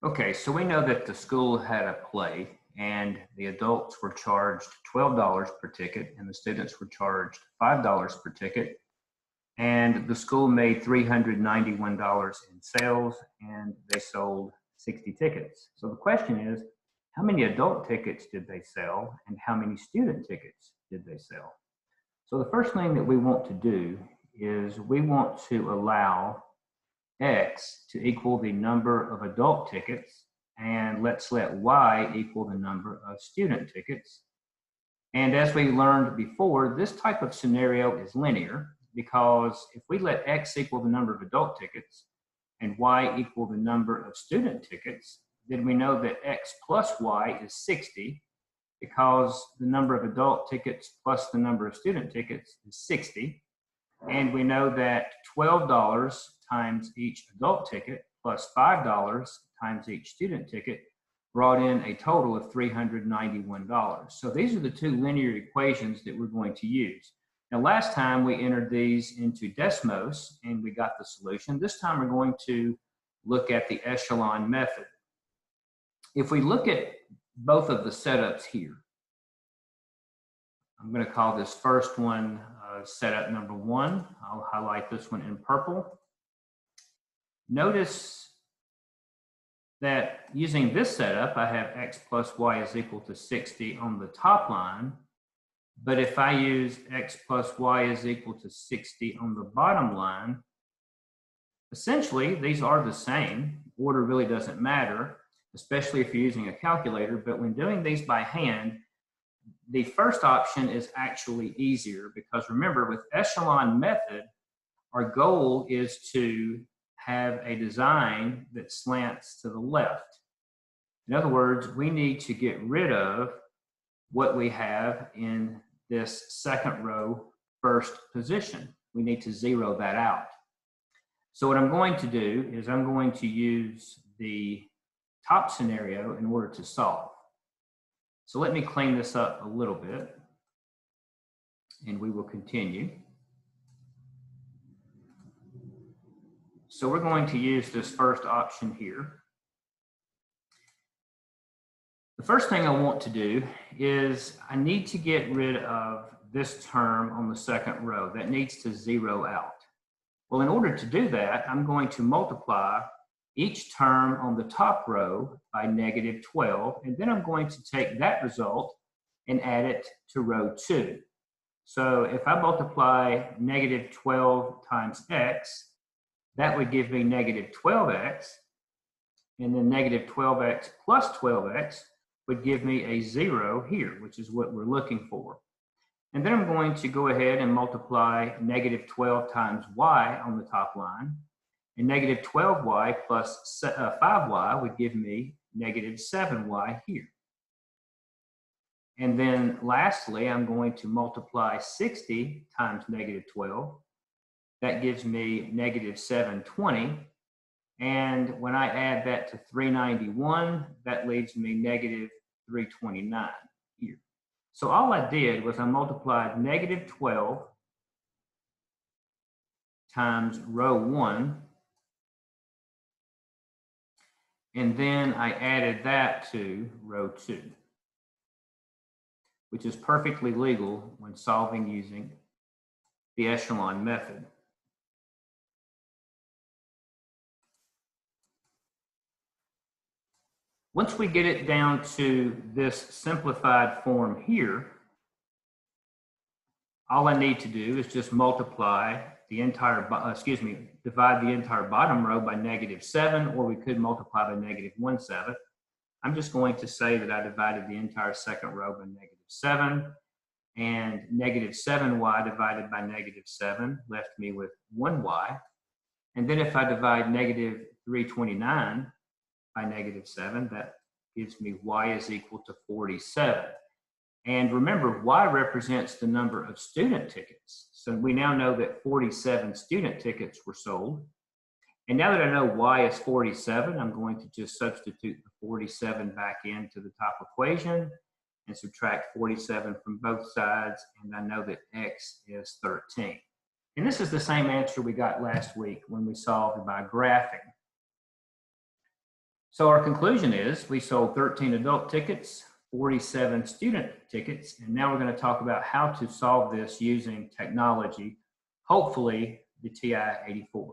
Okay, so we know that the school had a play and the adults were charged $12 per ticket and the students were charged $5 per ticket. And the school made $391 in sales and they sold 60 tickets. So the question is, how many adult tickets did they sell and how many student tickets did they sell? So the first thing that we want to do is we want to allow X to equal the number of adult tickets, and let's let Y equal the number of student tickets. And as we learned before, this type of scenario is linear because if we let X equal the number of adult tickets and Y equal the number of student tickets, then we know that X plus Y is 60 because the number of adult tickets plus the number of student tickets is 60. And we know that $12 times each adult ticket plus $5 times each student ticket brought in a total of $391. So these are the two linear equations that we're going to use. Now, last time we entered these into Desmos and we got the solution. This time we're going to look at the Echelon method. If we look at both of the setups here, I'm going to call this first one setup number 1. I'll highlight this one in purple. Notice that using this setup, I have X plus Y is equal to 60 on the top line. But if I use X plus Y is equal to 60 on the bottom line, essentially these are the same. Order really doesn't matter, especially if you're using a calculator. But when doing these by hand, the first option is actually easier because remember, with Echelon method, our goal is to have a design that slants to the left. In other words, we need to get rid of what we have in this second row first position. We need to zero that out. So what I'm going to do is I'm going to use the top scenario in order to solve. So let me clean this up a little bit and we will continue. So we're going to use this first option here. The first thing I want to do is I need to get rid of this term on the second row. That needs to zero out. Well, in order to do that, I'm going to multiply each term on the top row by negative 12, and then I'm going to take that result and add it to row 2. So if I multiply negative 12 times X, that would give me negative 12X, and then negative 12X plus 12X would give me a 0 here, which is what we're looking for. And then I'm going to go ahead and multiply negative 12 times Y on the top line, and negative 12Y plus 5Y would give me negative 7Y here. And then lastly, I'm going to multiply 60 times negative 12. That gives me negative 720. And when I add that to 391, that leaves me negative 329 here. So all I did was I multiplied negative 12 times row 1, and then I added that to row 2, which is perfectly legal when solving using the Echelon method. Once we get it down to this simplified form here, all I need to do is just multiply the entire, divide the entire bottom row by negative 7, or we could multiply by negative 1/7. I'm just going to say that I divided the entire second row by negative 7, and negative 7Y divided by negative 7 left me with 1Y. And then if I divide negative 329 by negative 7, that gives me Y is equal to 47. And remember, Y represents the number of student tickets. So we now know that 47 student tickets were sold. And now that I know Y is 47, I'm going to just substitute the 47 back into the top equation and subtract 47 from both sides. And I know that X is 13. And this is the same answer we got last week when we solved by graphing. So our conclusion is we sold 13 adult tickets, 47 student tickets, and now we're going to talk about how to solve this using technology, hopefully the TI-84.